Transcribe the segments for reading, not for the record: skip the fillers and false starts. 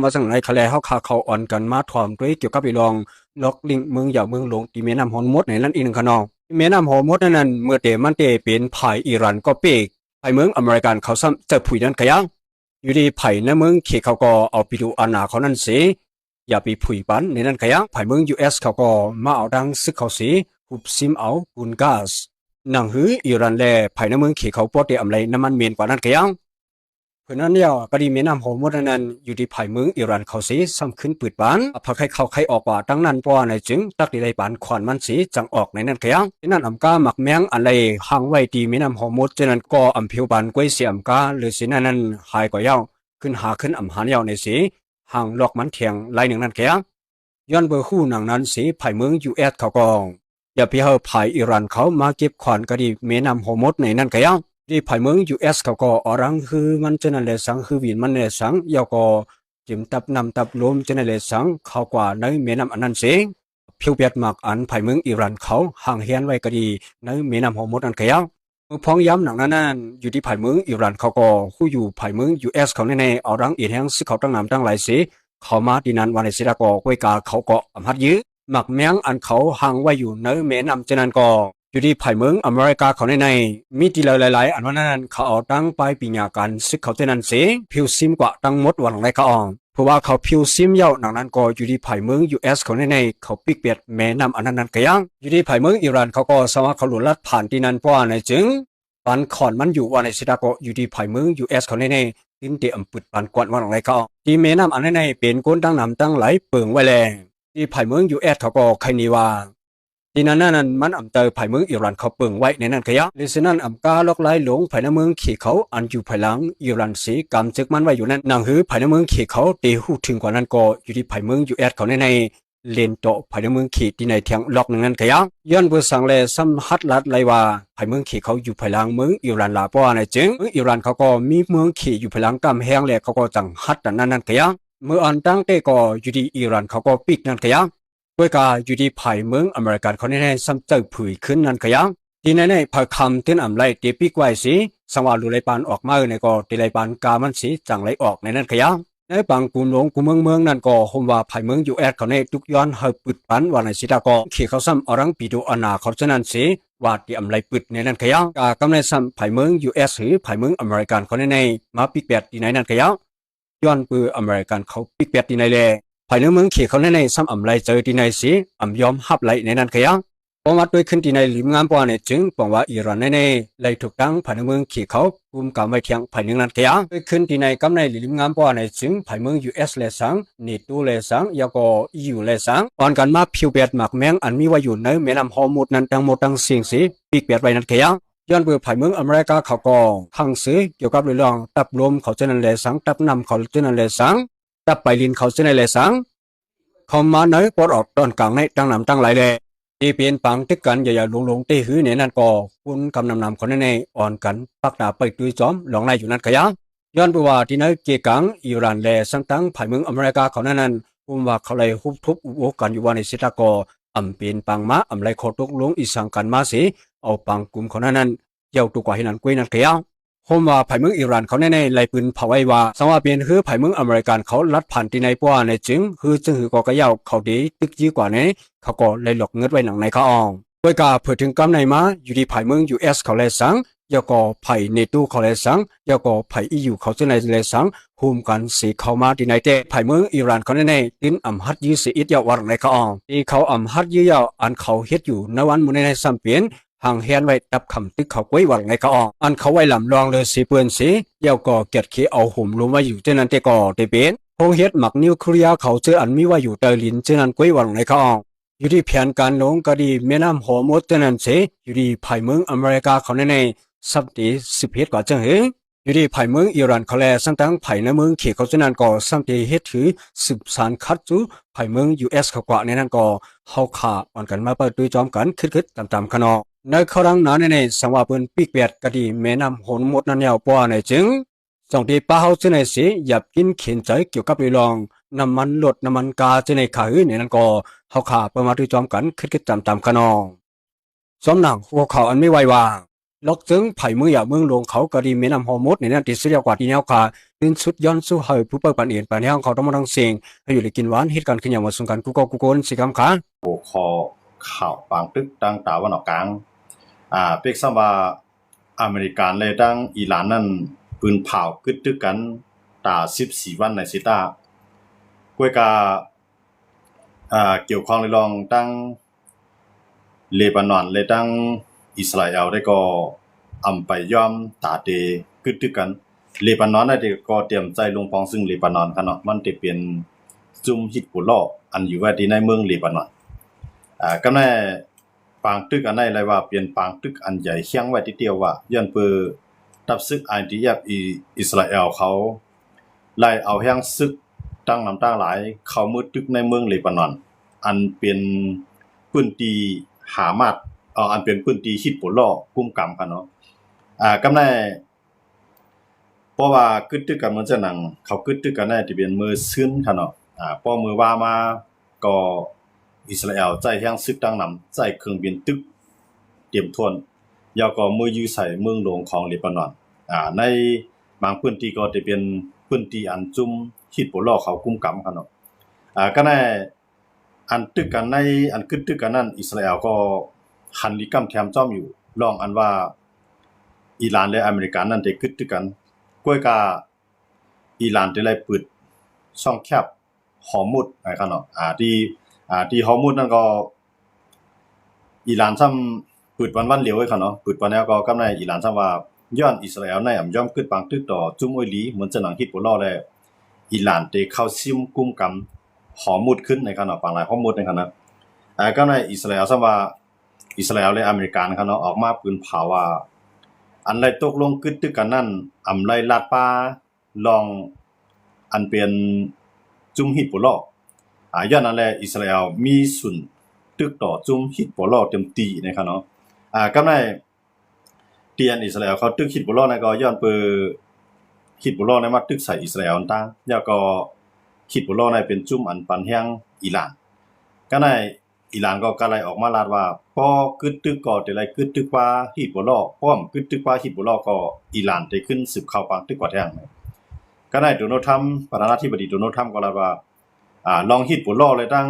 มาสังไหนเขาแลเขาขาเขาอ่อนกันมาถ่อมด้วยเกี่ยวกับไปลองล็อกลิงเมืองอย่าเมืองหลงที่แม่น้ำฮอร์มุซในนั่นอีกหนึ่งขนองแม่น้ำฮอร์มุซนั้นเมื่อเตมันเตเป็นภายอิหร่านก็เปีกภายเมืองอเมริกันเขาซ้ำจะผุยนั่นขยังอยู่ดีภายในเมืองเขเขาก็เอาไปดูอาณาเขานั่นสิอย่าไปผุยปันในนั่นขยังภายเมืองUSเขาก็มาเอาดังซึกเขาสิหุบซิมเอากุนก๊าซหนังหืออิหร่านแลภายในเมืองเขเขาปอดเตอำไรน้ำมันเมียนกว่านั้นขยังเพราะนั้นเนี่ยกดีแม่น้ำฮอร์มุซนั้นอยู่ที่ภายเมืองอิหร่านเขาสีซ้ำขึ้นปืดบานพอใครเข้าใครออกว่าตั้งนั้นเพราะในจึงตักดีได้บานขวานมันสีจังออกในนั้นแค่ที่นั่นอำกาหมักแมงอะไรห่างไว้ที่แม่น้ำฮอร์มุซฉะนั้นก็อำเพียวบานก้วยเสียมกาหรือสีนั้นหายกว่าเย้าขึ้นหาขึ้นอำหานเย้าในสีห่างลอกมันเถียงไล่หนึ่งนั้นแค่ย้อนเบอร์คู่หนังนั้นสีภายเมืองUSเขาก็อย่าไปเอาภายอิหร่านเขามาเก็บขวานกดีแม่น้ำฮอร์มุซในนั้นแค่ที่ภายเมืองUSเขาก็อรังคือมันจะนั่นแหละสังคือวินมันเนี่ยสังยาวก็จิมตับนำตับลมจะนั่นแหละสังเขากว่าในเมียน้ำอันนั้นเสียผิวเปียดมากอันภายเมืองอิหร่านเขาห่างเฮียนไว้ก็ดีในเมียน้ำฮอร์มุซอันเขียวเมื่อพ้องย้ำหนังนั้นอยู่ที่ภายเมืองอิหร่านเขาก็คู่อยู่ภายเมือง USเขาในอรังอีแห่งซึ่งเขาตั้งนำตั้งหลายเสียเขามาที่นั้นวันในสิดาก็ก้วยกาเขาก็อำหัดยื้อหมักแมงอันเขาห่างไว้อยู่ในเมียน้ำจะนั่นก็อยู่ที่ภายเมืองอเมริกาเขาในมีที่หลายๆอันว่านั้นเขาเอาตั้งไปปีญาการซึกเขาเท่านั้นเสียผิวซิมกว่าตั้งหมดวันไรเขาออกเพราะว่าเขาผิวซิมเย้าหนังนั้นก็อยู่ที่ภายเมือง US เขาในเขาปิกเปียดแม่น้ำอันนั้นก็ยังอยู่ที่ภายเมืองอิหร่านเขาก็สามารถเขาหลุดลัดผ่านที่นั้นเพราะว่าในจึงปันขอนมันอยู่ว่าในสิดาก็อยู่ที่ภายเมือง US เขาในติมเตอำปุดปันกวนวันไรเขาที่แม่น้ำอันนั้นเป็นก้นตั้งน้ำตั้งไหลเปิงไว้แรงที่ภายเมือง US เขาก็ใครนี่ว่าที่นั้นมันอำเตอภายเมืองอิหร่านเขาเปิงไว้ในนั้นขยะลิซินันอำกาลอกไล่หลงภายในเมืองขี่เขาอันอยู่ภายหลังอิหร่านสีกำจึกมันไว้อยู่นั้นนางหือภายในเมืองขี่เขาตีหูถึงกว่านั้นก็อยู่ที่ภายเมือง US เขาในเลนโตภายในเมืองขี่ที่ในเทียงล็อกนั้นขยะย้อนเบอร์สังเลซัมฮัดลัดไลว่าภายเมืองขี่เขาอยู่ภายหลังเมืองอิหร่านลาเพราะว่าในจึงอิหร่านเขาก็มีเมืองขี่อยู่ภายหลังกำแหงแหลกเขาก็จังฮัดนั้นขยะเมื่ออันตั้งเตก็อยู่ที่อิหร่านเขาก็ปิดนั่นขยะด้วยการอยู่ที่ภายเมืองอเมริกันเขาในซ้ำเติบผุยขึ้นนั่นขยังที่ในภายคำที่อำไลเตปิกไว้สีสังวาลุไลปานออกมาในก็ติไลปานกามันสีจังไลออกในนั่นขยังในบางกุนหลงกุเมืองนั่นก็คงว่าภายเมือง US เขาในทุกย้อนเฮปึดปันว่าในสิตาก็ขี่เขาซ้ำอรังปีดูอนาเขาฉะนั้นสีว่าที่อำไลปึดในนั่นขยังกากำในซ้ำภายเมือง US หรือภายเมืองอเมริกันเขาในมาปิกแปดที่ในนั่นขยังย้อนปืออเมริกันเขาปิกแปดที่ในแลภายในเมืองขี่เขาในซ้ำอำไลเจอที่ในสีอำยอมฮับไหลในนั้นขยังพอมาด้วยขึ้นที่ในลิมงามปอนจึงบอกว่าอิหร่านในไหลถูกตั้งภายในเมืองขี่เขากุมกำไว้เทียงภายในนั้นขยังด้วยขึ้นที่ในกำในลิมงามปอนจึงภายเมือง US เลสังนิตูเลสังยาก็ EU เลสังตอนกันมาผิวเบียดหมักแมงอันมีไว้อยู่ในแม่น้ำฮอร์มุซนั้นทั้งหมดทั้งเสียงสีปีกเบียดไว้นั้นขยังย้อนเบอร์ภายเมืองอเมริกาเขาก็ทั้งซื้อเกี่ยวกับเรื่องตับลมเขาจะนั่นเลสังตับนำเขาจะนั่นเลสังตับไปลินเขาจะนั่นเลสังเขามาเนยปอดออกตอนกลางในตั้งนำตั้งหลายเลยที่เป็นปังตึกกันอย่าลงตีหื้อเนี่ยนั่นก็คุณกำนำคนในอ่อนกันปักดาไปตุยจอมหลงในอยู่นั่นขยะย้อนไปว่าที่นั่นเกี่ยกังอิหร่านแลสังตั้งภายเมืองอเมริกาเขานั้นคุณว่าเขาเลยฮุบทุบอุบกันอยู่ว่าในสิตาก็อำเป็นปังมาอำไรขอตกลงอีสังกันมาสิเอาปังกลุ่มเขานั้นเย้าตัวกว่าให้นั่นกุยนั่นขยะผมว่าภายเมืองอิหร่านเขาในไล่ปืนเผาไว้ว่าสังว่าเป็นคือภายเมืองอเมริกันเขาลัดผ่านที่ในป้าในจึงคือจึงหือก็กระยาวเขาดีตึกยี่กว่านี้เขาก็เลยหลอกเงินไว้หนังในเขาอองด้วยการเผื่อถึงกำในมาอยู่ที่ภายเมือง US เขาเลยสังยาก็ภายเนตูเขาเลยสังยาก็ภาย EU เขาจะในเลยสังหุมกันสีเข้ามาที่ในเตะภายเมืองอิหร่านเขาในดินอำฮัดยื้อสีอิดยาววันในเขาอองที่เขาอำฮัดยื้อยาวอันเขาเฮ็ดอยู่ในวันมุนในซ้ำเปลี่ยนห่างเฮียนไว้ดับคำตึกเขาไว้วันไงเขาออกอันเขาไว้ลำลองเลยสีเปื้อนสีเย้าก็เกียดขี้เอาหุ่มลงมาอยู่เจนั้นแต่ก็ได้เป็นพงเฮ็ดหมักนิวเคลียร์เขาเจออันมีว่าอยู่เตอลินเจนั้นไว้วันไงเขาออกอยู่ที่แผนการลงก็ดีแม่น้ำฮอร์มุซเจนั้นเสอยู่ที่ภายเมืองอเมริกาเขาในสัปดาห์10 เฮ็ดกว่าจังเหอยู่ที่ภายเมืองอิหร่านเขาแลสังตั้งภายในเมืองเขตเขาเจนั้นก็สัปดาห์เฮ็ดถือ13คัดจูภายเมือง US เขากว่าในนั้นก็เฮาขาอ่อนกันมาเปิดด้วยจอมกันคึดๆตามๆขนอในเขาดังนั้นในสังว่าเปิ้นปีกเปียดกะดีแม่น้ำฮอร์มุซนั้นยาวป้อในจึงสองที่ป้าเฮาจะในสิหยับกินเข็นใจเกี่ยวกับเรื่องน้ำมันลดน้ำมันกาจะในขาหื้อในนั้นก็เฮาขาเปิดมาด้วยจอมกันคึดๆตามๆขนอสมหนังหัวเขาอันไม่ไหวว่า ล็อกซึ่งไผ่มืออย่าเมืองหลวงเขาก็ดีแม่นำฮอร์โมดในนั้นติดเสียกว่าที่แนวขาดินสุดย้อนสู้ให้ผู้เปิดปันเอียนปันแห้งเขาต้องมาทั้งเสียงให้อยู่ในกินหวานเหตุการณ์ขึ้นอย่างมาสงการกูโกนสิกำขาคอข่าวปางตึกดังตาวันออกกลางเป็กซ้ำว่าอเมริกันเลยดังอิหร่านนั่นปืนเผากึดตึกกันตา14วันในซิตากวยกาเกี่ยวข้องเลยลองตั้งเลบานอนเลยตั้งอิสราเอลได้ก็อำไปย่อมตาเตกึดตึกกันเลบานอนได้ก็เตรียมใจลงปองซึ่งเลบานอนค่ะเนาะมันจะเป็นจุมฮิตบุลออันอยู่ว่าที่ในเมืองเลบานอนก็แน่ปางตึกอันไหนเลยว่าเปลี่ยนปางตึกอันใหญ่เคียงไว้ทีเดียวว่าย้อนเปือตับซึก IDF อิสราเอลเขาไล่เอาแห่งซึกตั้งน้ำตั้งหลายเข้ามืดตึกในเมืองเลบานอนอันเป็นพื้นที่หามาดอันเป็นพื้นที่ฮิตบุลอกุมกำกันเนาะก็แน่เพราะว่ากึดตึกกันมันจะหนังเขากึดตึกกันแน่ที่เป็นมือซึ้นค่ะเนาะพอมือว่ามาก็อิสราเอลใจแห่งซึกตั้งนำใจเครื่องบินตึกเตรียมทวนยาวก็มืออยู่ใส่เมืองหลวงของเลบานอนในบางพื้นที่ก็จะเป็นพื้นที่อันจุ่มฮิตบุลอเขากุมกำกันเนาะก็แน่อันตึกกันในอันกึดตึกกันนั้นอิสราเอลก็หันลิกัมแถมจ้อมอยู่ลองอันว่าอิหร่านและอเมริกันนั้นได้กึดตึกกันกวยกาอิหร่านได้ไล่ปิดช่องแคบฮอร์มุดนะครับเนาะที่ฮอร์มุดนั่นก็อิหร่านซ้ำปิดวันเหลียวไว้ค่ะเนาะปิดวันแล้วก็กำในอิหร่านซ้ำว่าย้อนอิสราเอลในย่อมกึดบางตึกต่อจุ่มอวยหลีเหมือนจะหนังฮิตบุลอแล้วอิหร่านได้เข้าซิมกุมกำฮอร์มุดขึ้นในค่ะเนาะบางหลายฮอร์มุดในค่ะนะก็ในอิสราเอลซ้ำว่าอิสราเอลและอเมริกันค่ะเนาะออกมาปืนเผาว่าอันไรตกลงกึดตึกกันนั่นอำไรลาดป่าลองอันเป็นจุ่มฮิตบุลอย้อนนั่นแหละอิสราเอลมีสุนตึกต่อจุ่มฮิตบุลอเต็มตีนะครับเนาะก็ในเตียนอิสราเอลเขาตึกฮิตบุลอนั่นก็ย้อนเปอฮิตบุลอในมาตึกใส่อิสราเอลต่างแล้วก็ฮิตบุลอในเป็นจุ่มอันปันแห่งอิหร่านก็ในอิหร่านก็กะไลออกมาลาดว่าพอกึดตึกก็ได้ไล่กึดตึกว่าฮิตบุลอพร้อมกึดตึกว่าฮิตบุลอก็อิหร่านได้ขึ้นสืบเข้าปังตึกกว่าแท้งก็ในโดนัลด์ทรัมป์ประธานาธิบดีโดนัลด์ทรัมป์ก็ลาดว่าลองฮิตบุลอเลยตั้ง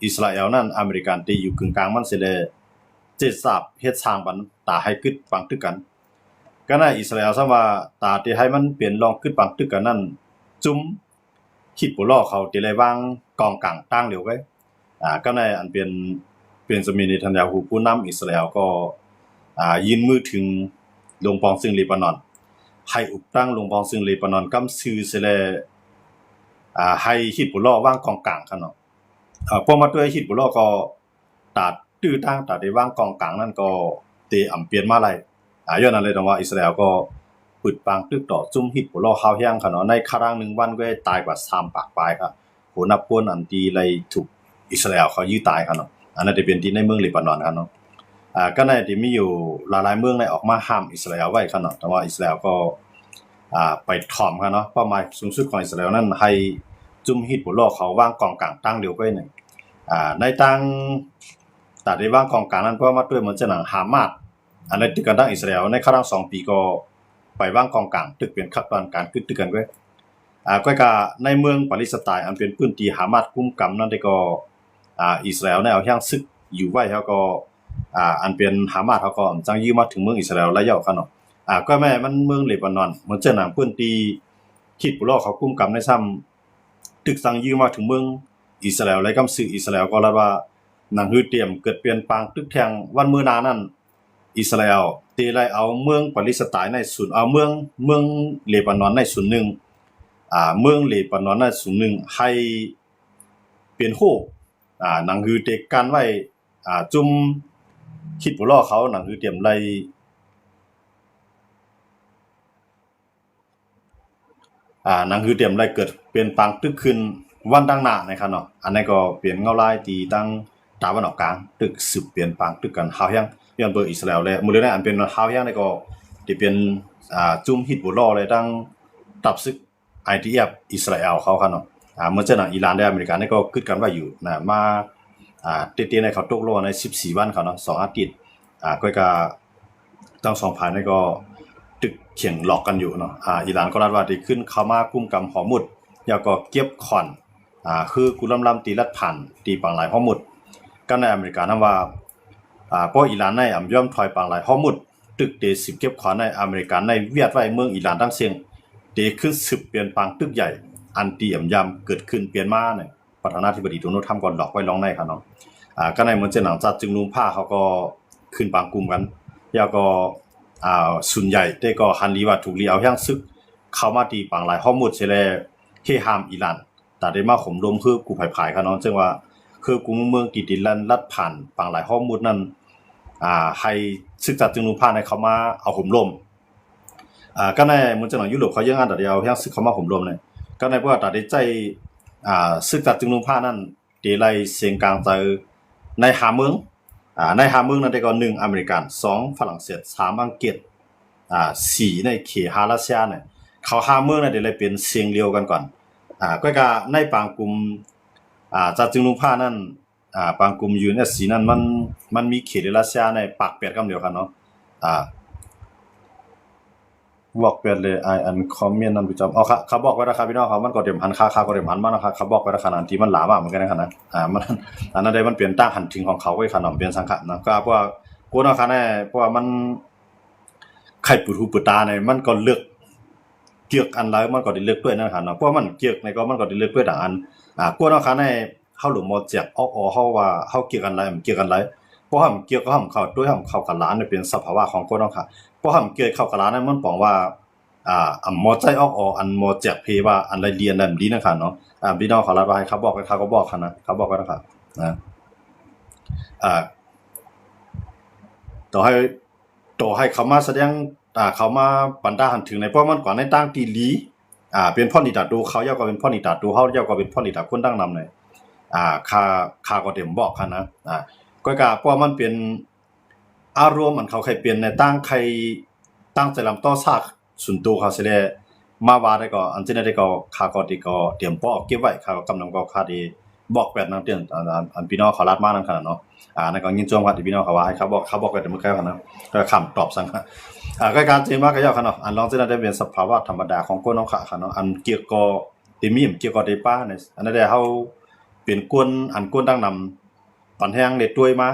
อิสราเอลนั่นอเมริกันที่อยู่กึ่งกลางมันสิได้เจ็ดทราบเฮ็ดสร้างปันตาให้กึดปังตึกกันก็ในอิสราเอลซะว่าตาที่ให้มันเปลี่ยนลองกึดปังตึกกันนั่นจุ่มฮิตบุลอเขาที่ได้วางกองกลางตั้งเหลียวไว้ก็ในอันเป็นสมิเนทันยาฮูผู้นำอิสราเอลก็ยินมือถึงลงปองซึ่งเลบานอนให้อุปตั้งลงปองซึ่งเลบานอนกำซื่อเสแลให้ฮิตบุลอวางกองกลางคั่นเนาะพอมาด้วยฮิตบุลอก็ตัดตื้อตั้งตัดได้วางกองกลางนั่นก็เตอำเปลี่ยนมาหลายย้อนนั้นเลยต้องว่าอิสราเอลก็ปึดปางตึกต่อจุ่มฮิตบุลอข้าวแห้งคั่นเนาะในครั้ง1วันก็ตายกว่า3ปากปลายครับโหนับพวนอันที่ไล่ถูกอิสราเอลเขายื้อตายคั่นเนาะอันนั้นจะเป็นที่ในเมืองเลบานอนคั่นเนาะก็ในที่มีอยู่หลายๆเมืองในออกมาห้ามอิสราเอลไว้คั่นเนาะแต่ว่าอิสราเอลก็ไปถ่อมคั่นเนาะเป้าหมายสูงสุดของอิสราเอลนั้นให้จุ่มฮิตบุลอเขาวางกองกลางตั้งเดียวไว้นึงในตั้งตัดได้วางกองกลางนั้นเพราะมาด้วยเหมือนจะหนังฮามาสอันนั้นตึกกันตั้งอิสราเอลในครั้ง2ปีก็ไปวางกองกลางตึกเป็นขั้นตอนการกึดตึกกันไว้ก็กะในเมืองปาเลสไตน์อันเป็นพื้นที่ฮามาสกุมกำนั้นได้ก็อิสราเอลเนี่ยเอาแห่งซึกอยู่ไว้เขาก็อันเป็นฮามาสเขาก็จังยื้อมาถึงเมืองอิสราเอลระยะคั่นเนาะก็แม่มันเมืองเลบานอนเหมือนจะหนังพื้นที่ฮิตบุลอเขากุมกำในซ้ำตึกสังยื้อมาถึงเมืองอิสราเอลและกำซื่ออิสราเอลก็ลาว่าหนังฮือเตรียมเกิดเปลี่ยนปางตึกแทงวันมื้อหน้านั้นอิสราเอลตีไล่เอาเมืองปาเลสไตน์ในศูนย์เอาเมืองเลบานอนในศูนย์หนึ่งเมืองเลบานอนในศูนย์หนึ่งให้เปลี่ยนโฮหนังฮือเตกันไว้จุ่มฮิตบุลอเขาหนังฮือเตรียมไล่หนังฮือเตรียมไล่เกิดเปลี่ยนปางตึกขึ้นวันดังหน้านะครับเนาะอันนั้นก็เปลี่ยนเงาลายตีตั้งตะวันออกกลางตึกสืบเปลี่ยนปางตึกกันฮาวแฮงย้อนเบอร์อิสราเอลและมื้อนั้นอันเป็นฮาวแฮงนี่ก็ที่เป็นจุ่มฮิตบุลอเลยตั้งตับซึก IDF อิสราเอลเขาคั่นเนาะเหมือนจะน่ะอิหร่านและอเมริกันนี่ก็กึดกันไว้อยู่นะมาเตๆในเขาตกลงใน14วันเขาเนาะ2อาทิตย์ก็ ทั้งสองฝ่ายนี่ก็ตึกเถียงหลอกกันอยู่เนาะอิหร่านก็รัฐว่าได้ขึ้นเข้ามากุมกำหอมุดแล้วก็เก็บขอนคือกุลำตีรัดผ่านตีปังหลายหอมุดกันในอเมริกานั้นว่าก็อิหร่านในย่อมถอยปังหลายหอมุดตึกเดสิบเก็บขอนในอเมริกาในเวียดไว้เมืองอิหร่านตั้งเสียงเดขึ้นสืบเปลี่ยนปังตึกใหญ่อันตีย่ำเกิดขึ้นเปลี่ยนมาเนี่ยประธานาธิบดีโดนัลด์ทรัมป์ก่อนหลอกไว้ลองในครับเนาะก็ในเหมือนเจ้าหนังจัดจึงลุมผ้าเขาก็ขึ้นปังกลุ่มกันแล้วก็ส่วนใหญ่ได้ก็ฮันลีว่าถูกลีเอาแห้งซึกเข้ามาตีปังหลายข้อมูลเสเลยให้ห้ามอิหร่านแต่ได้มาข่มรวมคือกูภายๆครับเนาะซึ่งว่าคือกูเมืองติดลัดผ่านปังหลายข้อมูลนั้นให้ซึกจัดจึงลุมผ้าในเขามาเอาข่มรวมก็ในเหมือนเจ้าหนังยุโรปเขายังงานแต่เดียวแห้งซึกเขามาข่มรวมเนี่ยก็ในเพราะว่าแต่ได้ใจซึกจัดจึงลุมผ้านั้นเดลัยเสียงกลางใจในหาเมืองในหาเมืองนั้นได้ก็1อเมริกัน2ฝรั่งเศส3อังกฤษ4ในเขตฮารัสเซียเนี่ยเขาหาเมืองนั้นได้เลยเป็นเสียงเดียวกันก่อนก็ในปางกลุ่มจัดจึงลุงผ้านั้นปางกลุ่ม UNSC นั้นมันมีเขตรัสเซียในปากเปียดกำเดียวกันเนาะบอกเปลี่ยนเลยอันคอมเมนต์นั้นประจำเขาบอกไว้ราคาพี่น้องเขามันก็เต็มหันค่าก็เต็มหันมานะครับเขาบอกไว้ราคานั้นที่มันหลามากเหมือนกันนะมันอันนั้นได้มันเปลี่ยนตั้งหันถึงของเขาไว้ขนมเป็นสังขะนะก็เพราะว่ากูนะคันแน่เพราะว่ามันใครปุดหูปุดตาเนี่ยมันก็เลือกเกี่ยวอันแล้วมันก็ได้เลือกด้วยนะครับเนาะเพราะมันเกี่ยวในก็มันก็ได้เลือกด้วยต่างอันกูนะคันแน่เฮาหลุมบ่แจกออกเฮาว่าเฮาเกี่ยวกันอะไรมันเกี่ยวกันอะไรเพราะว่ามันเกี่ยวกับเขาด้วยเขากับร้านเนี่ยเป็นสภาวะของกูนะค่ะเพราะเกี่ยวเข้ากับร้านนั้นมันบอกว่าหมอใจออกอันหมอแจกเพว่าอันไรเรียนนั่นดีนะครับเนาะพี่น้องขอรับไว้เขาบอกกันเขาก็บอกกันนะเขาบอกกันนะครับนะต่อให้เขามาแสดงเขามาปันดาหันถึงในเพราะมันก่อนในตั้งตีลีเป็นพ่อนิตาดูเขาย่อก็เป็นพ่อนิตาดูเฮาย่อก็เป็นพ่อนิตาคนตั้งนำเลยค่าก็เต็มบอกกันนะก็กะเพราะมันเป็นอารมณ์มันเขาใครเปลี่ยนในตั้งใครตั้งใจลำต่อซากส่วนตัวเขาสิได้มาว่าได้ก็อันที่ได้ก็ค่าก็ที่ก็เตรียมป้อเก็บไว้ค่าก็กำลังก็ค่าที่บอกแบบนั้นเตือนอันพี่น้องเขารัดมานั่นขนาดเนาะนั่นก็ยินจวงว่าที่พี่น้องเขาว่าให้เขาบอกกันแต่มื้อแค่ขนาดก็คำตอบสั่งก็การจริงมาก็ยาวขนาดอันลองที่ได้เป็นสภาวะธรรมดาของคนเนาะค่ะขนาดอันเกี่ยวก็ที่มีเกี่ยวก็ได้ป้าเนี่ยอันนั้นได้เฮาเป็นกวนอันกวนดังนำปันแห้งเด็ดด้วยมา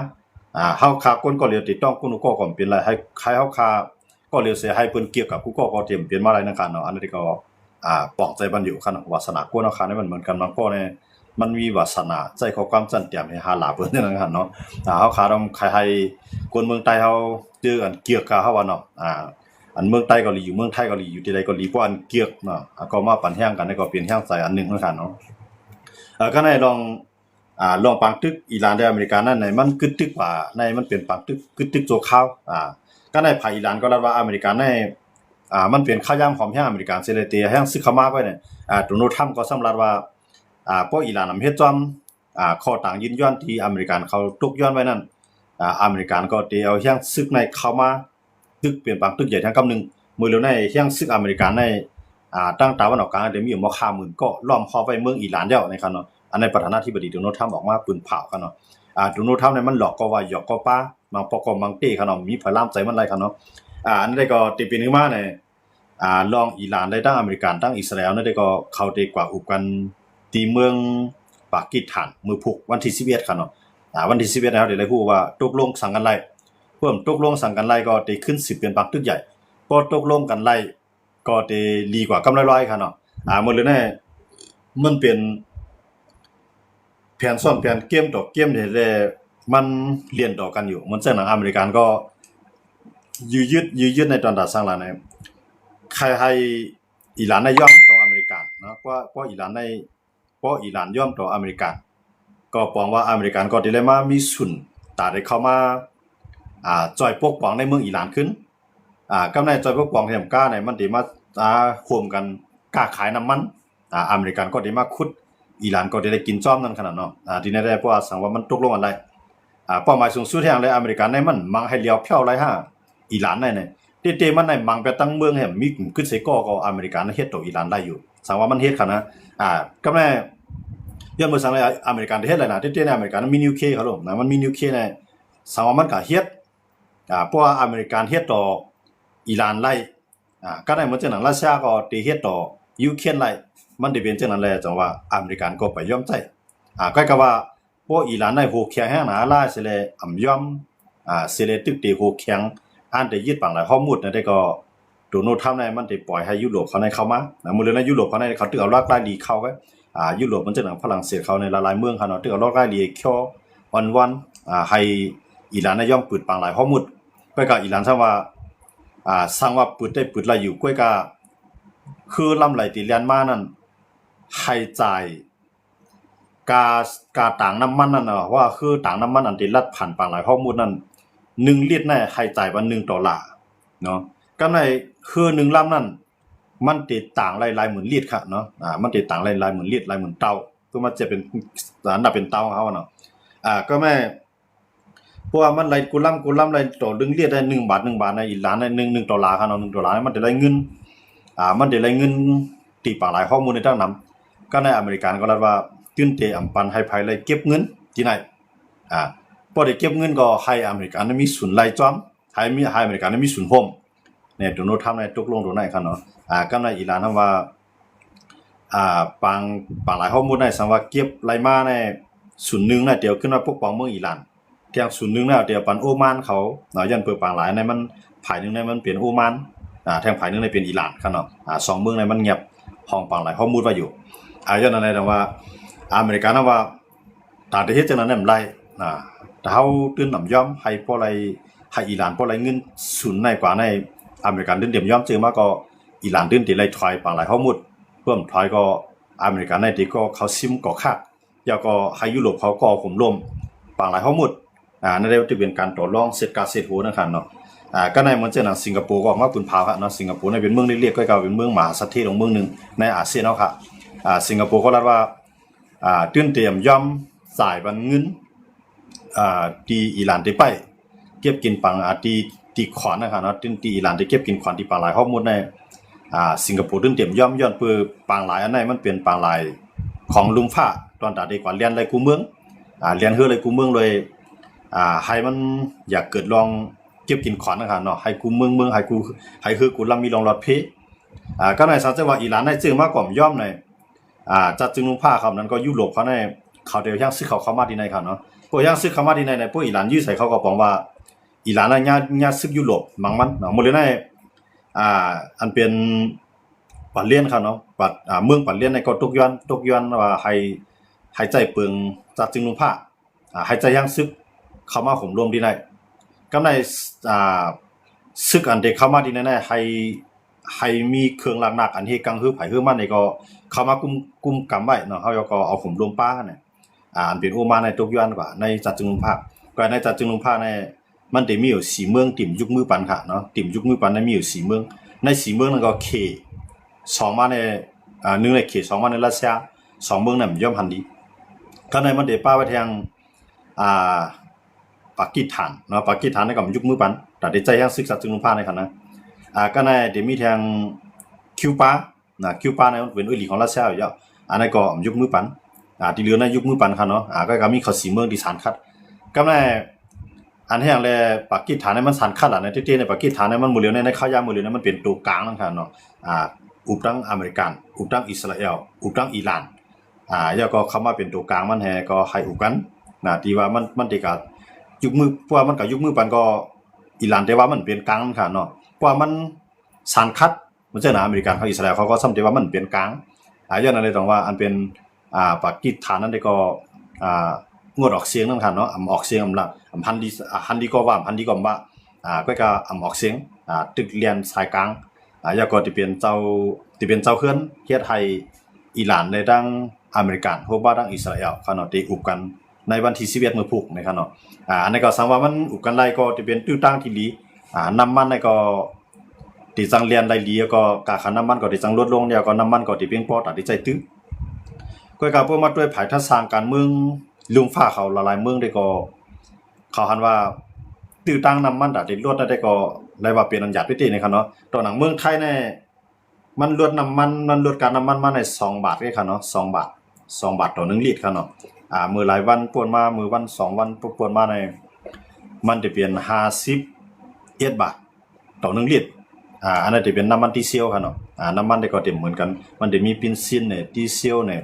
เฮาคากวนก็เรียติดต้องกุนก็ก่อนเป็นไรให้ใครเฮาคาก็เรียกเสียให้เพิ่นเกี่ยวกับกูก็เตรียมเปลี่ยนมาอะไรนั่นกันเนาะอันนี้ก็ปอกใจบันอยู่คั่นวาสนากวนเนาะคั่นมันเหมือนกันมันก็เนี่ยมันมีวาสนาใจเขาความจันเตรียมให้หาหลาเพิ่นนั่นกันเนาะเฮาคาต้องใครให้คนเมืองใต้เฮาเจอกันเกี่ยวกับเฮาว่าเนาะอันเมืองใต้ก็ลีอยู่เมืองไทยก็ลีอยู่ที่ใดก็ลีเพราะอันเกี่ยวเนาะก็มาปันแห้งกันก็เปลี่ยนแห้งใจอันนึงนั่นกันเนาะก็ในลองปังตึกอิหร่านและอเมริกานั่นในมันกึดตึกว่าในมันเป็นปังตึกกึดตึกโจขาวก็ในภายอิหร่านก็รับว่าอเมริกาในมันเป็นข้าย่ำของแห่งอเมริกันเซเลเตียแห่งซึกเข้ามาไว้เนี่ยโดนัลด์ทรัมป์ก็สำรับว่าพวกอิหร่านเฮ็ดจอมข้อต่างยินยอมที่อเมริกันเขาตกย้อนไว้นั่นอเมริกันก็ได้เอาแห่งซึกในเข้ามาตึกเปลี่ยนปังตึกใหญ่ทั้งกำนึงมื้อแล้วในแห่งซึกอเมริกันในตั้งตะวันออกกลางได้มีอยู่บ่ค่าหมื่นก็ล้อมครอบไว้เมืองอิหร่านแล้วนะครับเนาะอันในประธานาธิบดีโดนัลด์ทรัมป์ออกมาปืนเผากันเนาะโดนัลด์ทรัมป์เนี่ยมันหลอกก็ว่าหยอกก็ป้าบางปอกบางเต้ครับเนาะมีพลามใจมันไรครับเนาะอันนี้ก็ติเป็นขึ้นมาเนี่ยลองอิหร่านได้ทั้งอเมริกันทั้งอิสราเอลนั่นได้ก็เข้าได้กว่าอุบกันที่เมืองปากีสถานมื้อพุกวันที่11ครับเนาะวันที่11แล้วได้ฮู้ว่าตกลงสั่งกันไล่เพิ่มตกลงสั่งกันไล่ก็ได้ขึ้น10เป็นปักตึกใหญ่พอตกลงกันไล่ก็ได้ดีกว่ากำไรร้อยครับเนาะหมดเลยแน่มันเป็นแผนซ้อนแผนเกมต่อเกมเนี่ยแหละมันเรียนต่อกันอยู่มันจังหนังอเมริกันก็ยื้อยึดในตอนดัดสร้างหลานเนี่ยใครให้อิหร่านได้ย่อมต่ออเมริกันเนาะเพราะอิหร่านย่อมต่ออเมริกันก็ปองว่าอเมริกันก็ได้เลยมามีส่วนตาได้เข้ามาจ่อยปกป้องในเมืองอิหร่านขึ้นกำในจ่อยปกป้องแห่งก้าเนี่ยมันได้มาร่วมกันค้าขายน้ำมันอเมริกันก็ได้มาขุดอิหร่านก็ได้กินจ้อมนั่นขนาดเนาะที่นั่นได้เพราะว่าสังว่ามันตกลงกันไรเป้าหมายสูงสุดแห่งเลยอเมริกันในมันมังให้เลี้ยวเพี้ยวไรฮะอิหร่านในเนี่ยเตมันในมังไปตั้งเมืองแห่งมีขึ้นเสก็อเมริกันเฮ็ดต่ออิหร่านได้อยู่สังว่ามันเฮ็ดขนาดก็แม่ย้อนมือสังเลยอเมริกันเฮ็ดอะไรนะเตในอเมริกันมีนิวเคลียร์ครับผมนะมันมีนิวเคลียร์ในสังว่ามันก็เฮ็ด เพราะว่าอเมริกันเฮ็ดต่ออิหร่านไล่ก็ได้เหมือนจังนั้นรัสเซียก็ตีเฮ็ดต่อยูเครนไล่มันได้เป็นจังนั้นแหละจังว่าอเมริกันก็ไปยอมใจก็ก็ว่าพวกอิหร่านในโหแข็งแฮงหนาล่าสิเลยอำยอมสิเลยตึกตีโหแข็งอันได้ยึดปังหลายข้อมูลนั่นได้ก็โดนัลด์ทรัมป์ในมันได้ปล่อยให้ยุโรปเขาในเข้ามามื้อเลยในยุโรปเขาในเขาตึกเอาลากไล่ลีเข้าไว้ยุโรปมันจังนั้นฝรั่งเศสเขาในหลายๆเมืองเขาเนาะตึกเอาลากไล่ลีเคียววันให้อิหร่านยอมปืดปังหลายข้อมูลก็ก็อิหร่านซะว่าสร้างว่าปืดได้ปืดไล่อยู่ก้อยก็คือลำไหลติเลียนมานั่นให้จ่ายกาต่างน้ำมันนั่นน่ะว่าคือต่างน้ำมันอันที่รัดผ่านปังหลายข้อมูลนั่น1ลิตรน่ะให้จ่ายว่า$1เนาะก็ในคือ1ลำนั่นมันติดต่างหลายๆหมื่นลิตรค่ะเนาะมันติดต่างหลายๆหมื่นลิตรหลายหมื่นเตาคือมันจะเป็นอันดับเป็นเตาเฮาเนาะก็แม่เพราะว่ามันหลายกุลำหลายต่อ1ลิตรได้1 บาทในอิหร่านได้$1ค่ะเนาะ$1มันได้เงินมันได้เงินตีปากหลายข้อมูลในทางนั้นก็ในอเมริกันก็รัดว่าตื่นเตอำปันให้ภายเลยเก็บเงินที่ไหนพอได้เก็บเงินก็ให้อเมริกันมีศูนย์ไล่จอมให้อเมริกันมีศูนย์โฮมเนี่ยโดนัลด์ทรัมป์ในตกลงตรงไหนครับเนาะก็ในอิหร่านทำว่าปังหลายข้อมูลในสังว่าเก็บไล่มาในศูนย์นึงน่ะเดี๋ยวขึ้นมาปกป้องเมืองอิหร่านเที่ยงศูนย์นึงแล้วเดี๋ยวปันโอมานเขาเนาะยันเปิดปังหลายในมันภายนึงในมันเปลี่ยนโอมานแทงภายนึงในเป็นอิหร่านครับเนาะ2เมืองในมันเงียบห้องปังหลายข้อมูลว่าอยู่ย้อนอะไรแต่ว่าอเมริกันว่าตาได้เฮ็ดจังนั้นนำไรแต่เฮาตื่นนำยอมให้พอไรให้อิหร่านพอไรเงินศูนย์ในกว่าในอเมริกันตื่นเตรียมยอมเจอมาก็อิหร่านตื่นติไล่ถอยปางหลายข้อมูลเพิ่มถอยก็อเมริกันในที่ก็เขาซิมก็คักแล้วก็ให้ยุโรปเขาก็ข่มลมปางหลายข้อมูลนั่นได้จะเป็นการต่อรองเสร็จการเสร็จโหนะครับเนาะก็ในเหมือนเช่นสิงคโปร์ก็ออกมาปืนพาครับเนาะสิงคโปร์ในเป็นเมืองเล็กๆก็กลายเป็นเมืองมหาเศรษฐีของเมืองนึงในอาเซียนเนาะครับสิงคโปร์ก็รัดว่าตื่นเตรียมย่อมจ่ายบันเงินที่อิหร่านได้ไปเก็บกินปังตีขวานนะครับเนาะที่อิหร่านได้เก็บกินขวานที่ปังหลายข้อมูลในสิงคโปร์ตื่นเตรียมย่อมย้อนเพื่อปังหลายอันไหนมันเป็นปังหลายของลุงฟ้าตอนตาดีกว่าเรียนอะไรกูเมืองเรียนเฮืออะไรกูเมืองเลยให้มันอยากเกิดลองเก็บกินขวานนะครับเนาะให้กูเมืองให้คือกูลำมีรองรถเพก็ในสังเกตว่าอิหร่านได้จึงมากกว่าย่อมในจัดจึงลุงผ้าครับนั้นก็ยุโรปเขาในเขาเดียวย่างซื้อเขามาที่ไหนครับเนาะพวกย่างซื้อเขามาที่ไหนในพวกอิหร่านยื้อใส่เขาก็บอกว่าอิหร่านน่ะย่าซื้อยุโรปมังมันเนาะหมดเลยในอันเป็นปัดเลี้ยนครับเนาะปัดเมืองปัดเลี้ยนในก็ตกย้อนว่าให้ใจเปิงจัดจึงลุงผ้าให้ใจย่างซื้อเข้ามาข่มรวมที่ไหนก็ในซึกอันเด็กเข้ามาที่ไหนให้มีเครื่องหนักอันที่กังฮือไผฮือมันนี่ก็เข้ามากุมกำไว้เนาะเฮาก็เอาผมลงป้าเนี่ยอันเป็นโอมาในตกย้อนกว่าในจัดจึงลุงภาคก็ในจัดจึงลุงภาคในมันได้มีอยู่4เมืองติ่มยุคมือปันค่ะเนาะติ่มยุคมือปันในมีอยู่4เมืองใน4เมืองนั้นก็เข2มาใน1ในเข2มาในรัสเซีย2เมืองนั้นย่อมหันดีก็ในมันได้ป้าไว้ทางปากีสถานเนาะปากีสถานในก็ยุคมือปันแต่ได้ใจยังศึกษาจึงลุงภาคในคั่นนะก็ในเดี๋ยวมีทางคิวบาคิวบาในมันเป็นอีหลีของรัสเซียอยู่อันนั้นก็ยุคมือปันที่เหลือในยุคมือปันค่ะเนาะก็มีเขา4เมืองที่สารคัดก็ในอันแห่งแลปากีสถานในมันสารคัดในที่ในปากีสถานในมันหมู่เหลือในข้ายาหมู่เหลือนั้นมันเป็นตัวกลางนั่นค่ะเนาะอุปตั้งอเมริกันอุปตั้งอิสราเอลอุปตั้งอิหร่านแล้วก็เข้ามาเป็นตัวกลางมันแฮก็ให้อุปกันที่ว่ามันติกายุคมือเพราะว่ามันก็ยุคมือปันก็อิหร่านแต่ว่ามันเป็นกลางนั่นค่ะเนาะเพราะว่ามันสารคัดมันจะอเมริกันเขาอิสราเอลเขาก็ซ้ำแต่ว่ามันเป็นกลางย้อนนั้นเลยต้องว่าอันเป็นปากีสถานนั่นได้ก็งดออกเสียงนั่นค่ะเนาะออกเสียงละฮันดีก็ว่าฮันดีก็ว่าก็ออกเสียงตึกเรียนสายกลางแล้วก็ที่เป็นเจ้าเฮือนเฮ็ดให้อิหร่านในดังอเมริกันโฮบาดังอิสราเอลค่ะเนาะที่อุบกันในวันที่11มื้อพุกนะครับเนาะอันนี้ก็สังว่ามันอุบกันไล่ก็ที่เป็นตื้อตั้งที่ดีน้ำมันนี่ก็ที่จังเรียนได้ดีก็กาค่าน้ำมันก็ที่จังลดลงแล้วก็น้ำมันก็ที่เพียงพอตัดที่ใจตื้อก็กาเพิ่มมาด้วยภายทัศน์การเมืองลุงฟ้าเขาหลายๆเมืองได้ก็เขาหันว่าตื้อตั้งน้ำมันตัดที่ลดได้ก็ได้ว่าเป็นอันหยาดพิธีนะครับเนาะตอนหนังเมืองไทยเนี่ยมันลดน้ำมันลดการน้ำมันมาใน2 บาทครับเนาะ2 บาทต่อ1ลิตรครับเนาะมื้อหลายวันป่วนมามื้อวัน2 วันป่วนมาในมันจะเปลี่ยน50 บาทต่อ1ลิตรอันนั้นจะเป็นน้ำมันดีเซลค่ะเนาะน้ำมันได้ก็เต็มเหมือนกันมันจะมีเบนซินเนี่ยดีเซลเนี่ย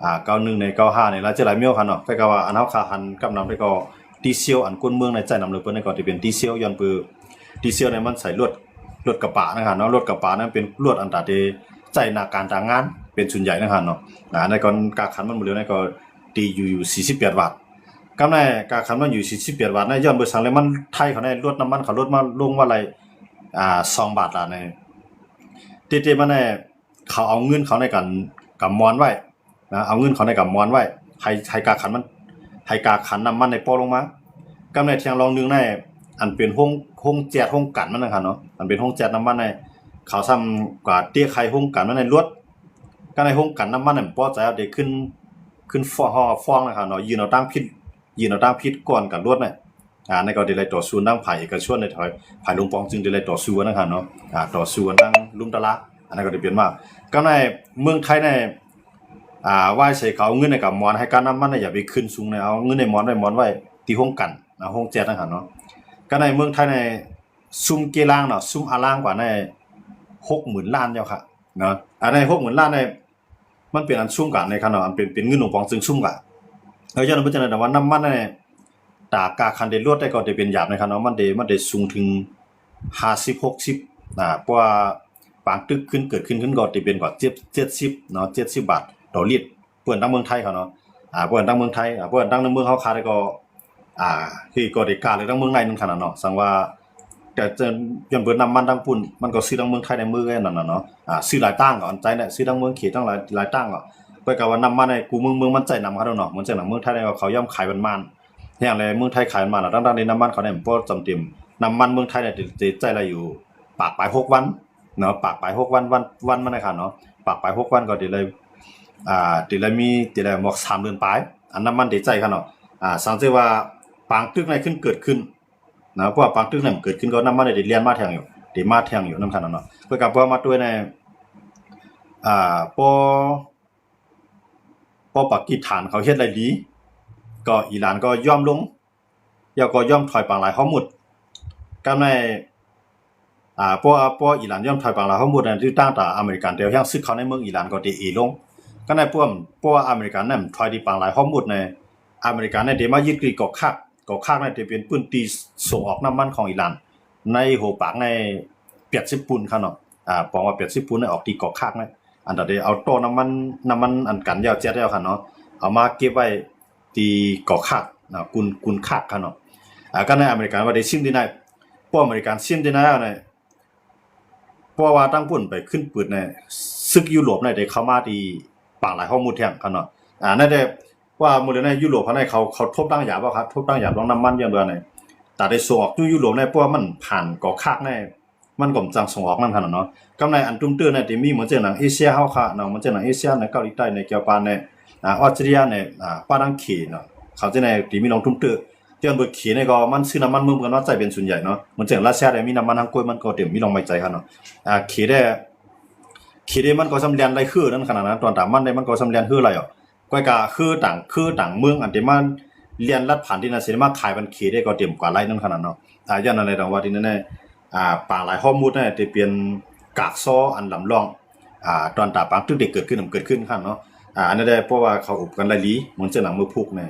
91เนี่ย95เนี่ยแล้วจะหลายเมียวค่ะเนาะก็ว่าอันเฮาค่าหันกับน้ำได้ก็ดีเซลอันก้นเมืองในใจน้ำเลยเปิ้นได้ก็จะเป็นดีเซลย้อนปือดีเซลเนี่ยมันใส่รถกระบะนะครับเนาะรถกระบะนั้นเป็นรถอันตราเดใจหน้าการต่างงานเป็นส่วนใหญ่นะครับเนาะในก่อนกาคันมันหมดเลยในก็ตีอยู่48 วัตต์กำในกาคันมันอยู่48 วัตต์ในย้อนเบอร์สังเลยมันไทยเขาในรถน้ำมันเขารถมาลงว่าอะไร2 บาทละในเตๆมาในเขาเอาเงินเขาในการกำมอนไว้นะเอาเงินเขาในกำมอนไว้ให้กาคันมันให้กาคันน้ำมันในปอลงมากำในเทียงรองนึงในอันเป็นห้องแจ๊ดห้องกันมันนะครับเนาะอันเป็นห้องแจ๊ดน้ำมันในเขาซ้ำกว่าเตี้ยไข่ห้องกันมันในรถก็ในห้องกันน้ำมันเนี่ยป้อใจเอาเด็กขึ้นฟ้องนะครับเนาะยืนเอาตั้งพิษก่อนกับรถเนี่ยในก็ได้เลยต่อสู้ตั้งไผ่เอกชนในถอยไผ่ลุงปองจึงได้เลยต่อสู้นะครับเนาะต่อสู้ตั้งลุมตะละอันนั้นก็ได้เปลี่ยนมากก็ในเมืองไทยในว่าใส่เขาเงินในกับมอนให้การน้ำมันเนี่ยอย่าไปขึ้นสูงในเอาเงินในมอนไว้ที่ห้องกันห้องแจ๊ดนะครับเนาะก็ในเมืองไทยในซุ่มเกล่างเนาะซุ่มอาล่างกว่าใน60,000 ล้านเจ้าค่ะเนาะใน60,000 ล้านในมันเป็นอันซุ่มกันในครับเนาะอันเป็นเงินหลวงปองซึ่งซุ่มกันย้อนไปจังได๋ว่าน้ำมันในตากาคันได้รวดได้ก็ได้เป็นหยาบนะครับเนาะมันได้สูงถึง50 60เพราะว่าปางตึกเกิดขึ้นก็ได้เป็นกว่า70เนาะ70 บาทต่อลิตรเปิ้นทั้งเมืองไทยเขาเนาะเปิ้นทั้งเมืองไทยเปิ้นทั้งในเมืองเฮาขายได้ก็คือก็ได้กล้าเลยทั้งเมืองในนั่นขนาดเนาะสังว่าแต่ย้อนเปิ้นน้ำมันทั้งปุ่นมันก็ซื้อทั้งเมืองไทยในมือกันนั่นน่ะเนาะซื้อหลายตั้งก็อันใจเนี่ยซื้อทั้งเมืองเขตทั้งหลายตั้งก็เปิ้นก็ว่าน้ำมันในกูเมืองมันใจนำเขาเนาะมันใจนำเมืองไทยเขาย่อมขายมันอย่างไรเมืองไทยขายมันดังๆในน้ำมันเขาเนี่ยบ่จำเต็มน้ำมันเมืองไทยเนี่ยจะใจละอยู่ปากปลาย6 วันเนาะปากปลาย6 วันมันนะครับเนาะปากปลาย6 วันก็ได้เลยติละหมอก3 เดือนปลายอันน้ำมันได้ใจครับเนาะสังเกตว่าปางตึกในเกิดขึ้นนะเพราะว่าปางตึกนั้นเกิดขึ้นก็น้ำมันได้เลียนมาแทงอยู่นำคั่นเนาะเพื่อกับว่ามาด้วยในปปากีสถานเขาเฮ็ดอะไรดีก็อิหร่านก็ยอมลงแล้วก็ยอมถอยปางหลายข้อมูลก็ในเพราะอิหร่านยอมถอยปางหลายข้อมูลนั้นที่ตั้งแต่อเมริกันเดียวยังซึกเขาในเมืองอิหร่านก็ได้ลงก็ในเพราะว่าอเมริกันนั้นถอยที่ปางหลายข้อมูลในอเมริกันได้มายึดกรีกอกคักนั่นจะเป็นปืนตีส่งออกน้ำมันของอิหร่านในโหปากใน80 ปุ่นครับเนาะปองว่า80 ปุ่นในออกตีกอกคักนะอันใดเอาโตน้ำมันอันกันยาวแจ๊ดแล้วครับเนาะเอามาเก็บไว้ตีกอกคักนะกุนคักครับเนาะก็ในอเมริกันว่าได้ซิมที่ไหนพวกอเมริกันซิมที่ไหนเอาในเพราะว่าตั้งปุ่นไปขึ้นปืนในซึกยุโรปในได้เข้ามาที่ปางหลายข้อมูลแท้ครับเนาะนั่นได้ว่าหมดในยุโรปในเขาทบตั้งหยาบบ่ครับทบตั้งหยาบลองน้ำมันอย่างเดียวในแต่ได้ส่งออกยุโรปในเพราะว่ามันผ่านกอกคักในมันก็จังส่งออกนั่นคั่นเนาะกำในอันตุ้มตื้อในที่มีเหมือนเจ้าหนังเอเชียเฮาค่ะเนาะเหมือนเจ้าหนังเอเชียในเกาหลีใต้ในเกียวปานในออสเตรเลียในปาดังเขเนาะเขาจะในที่มีลงตุ้มตื้อเจ้าเบิดเขในก็มันซื้อน้ำมันเมืองกันว่าใจเป็นส่วนใหญ่เนาะเหมือนเจ้ารัสเซียได้มีน้ำมันทางกล้วยมันก็เต็มมีลงไว้ใจคั่นเนาะเขได้มันก็สำเร็จได้คือนั่นขนาดนั้นตอนตามมันได้มันก็สำเร็จคืออะไรอ่ะก้อยกาคือต่างเมืองอันที่มันเรียนรัฐผ่านที่นั่นสิมาขายมันเขได้ก็เต็มกว่าไรนั่นขนาดเนาะย้อนอะไรต่างว่าที่นั่นป่าหลายข้อมูลเนี่ยจะเป็นกากซ้ออันลำลองตอนตาปางตึกเด็กเกิดขึ้นคั่นเนาะอันนั้นได้เพราะว่าเขาอุบกันหลายลีเหมือนเจ้าหนังมือพุกเนี่ย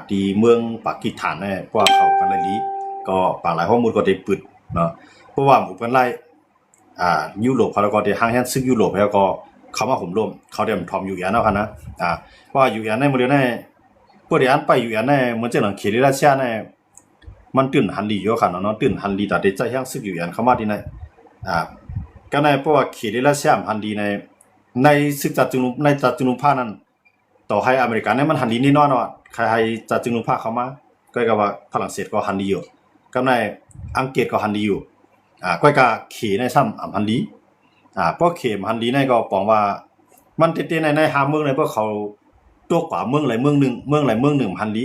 ที่เมืองปากีสถานเนี่ยเพราะว่าเขากันหลายลีก็ป่าหลายข้อมูลก็ได้ปึดเนาะเพราะว่าอุบกันหลายยุโรปเขาก็ได้ห่างแห่งซึ่งยุโรปแล้วก็เขามาห่มร่มเขาได้ทอมอยู่อย่างเนาะคั่นนะเพราะว่าอยู่อย่างในมื้อเดียวในพวกเดียวอันไปอยู่อย่างในเหมือนเจ้าหนังเขตรัสเซียในมันตื่นหันลีอยู่คั่นเนาะตื่นหันลีแต่ได้ใจแห่งซึ่งอยู่อย่างเข้ามาที่ไหนก็ในเพราะว่าเขตรัสเซียหันลีในศึกจัดจุนุภานั้นต่อให้อเมริกันเนี่ยมันหันลีนี่น้อยเนาะใครให้จัดจุนุภาเข้ามาก็คือว่าฝรั่งเศสก็หันลีอยู่ก็ในอังกฤษก็หันลีอยู่ก้อยกาเขในซ้ำหันลีเพราะเขมหันลีในก็ปองว่ามันเต้ๆในหาเมืองในพวกเขาตัวกว่าเมืองหลายเมืองนึงหันลี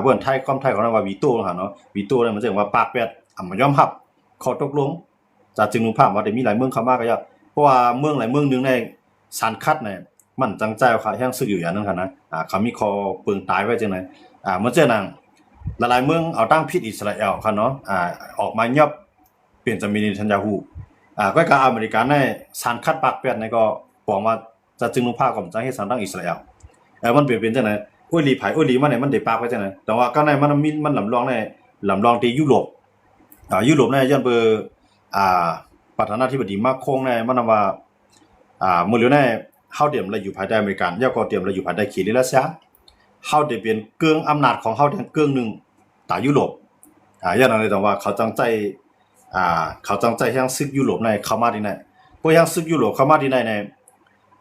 เบิ่นไทยความไทยของเราว่าวีโต้เนาะวีโต้เนี่ยมันจะว่าปากแปดมายอมรับขอตกลงจากจึงรู้ภาพว่าได้มีหลายเมืองเข้ามาก็ยากเพราะว่าเมืองหลายเมืองนึงในสารคัดเนี่ยมันจังใจว่าแห่งซึกอยู่อย่างนั้นคั่นนะเขามีคอปึงตายไว้จังได๋มันเจ้านังหลายๆเมืองเอาตั้งพิษอิสราเอลคั่นเนาะออกมายับ เป็นจะมีนิทันยาฮูก็การอเมริกันในสารคัดปากเป็ดในก็บอกว่าจะจึงนุภาคของจะให้สารตั้งอิสราเอลมันเปลี่ยนเป็นจังไหนอุ้ยลีไผ่อุ้ยลีมันเนี่ยมันเดปากไว้จังไหนแต่ว่าก็ในมันลำลองในลำลองที่ยุโรปยุโรปในย้อนเบอร์ประธานาธิบดีมาโคงในมันว่ามื้อเหลียวในเฮาเตรียมแล้วอยู่ภายใต้อเมริกันยาก็เตรียมแล้วอยู่ภายใต้ขีดรัสเซียเฮาได้เป็นเกื้องอำนาจของเฮาทั้งเกื้องนึงตายุโรปย้อนนั้นเลยแต่ว่าเขาตั้งใจแห่งซึกยุโรปในเข้ามาที่ไหนพวกแห่งซึกยุโรปเข้ามาที่ไหนใน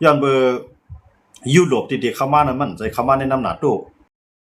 ย้อนเบอร์ยุโรปที่เข้ามานั้นมันใจเข้ามาในน้ำหนักโต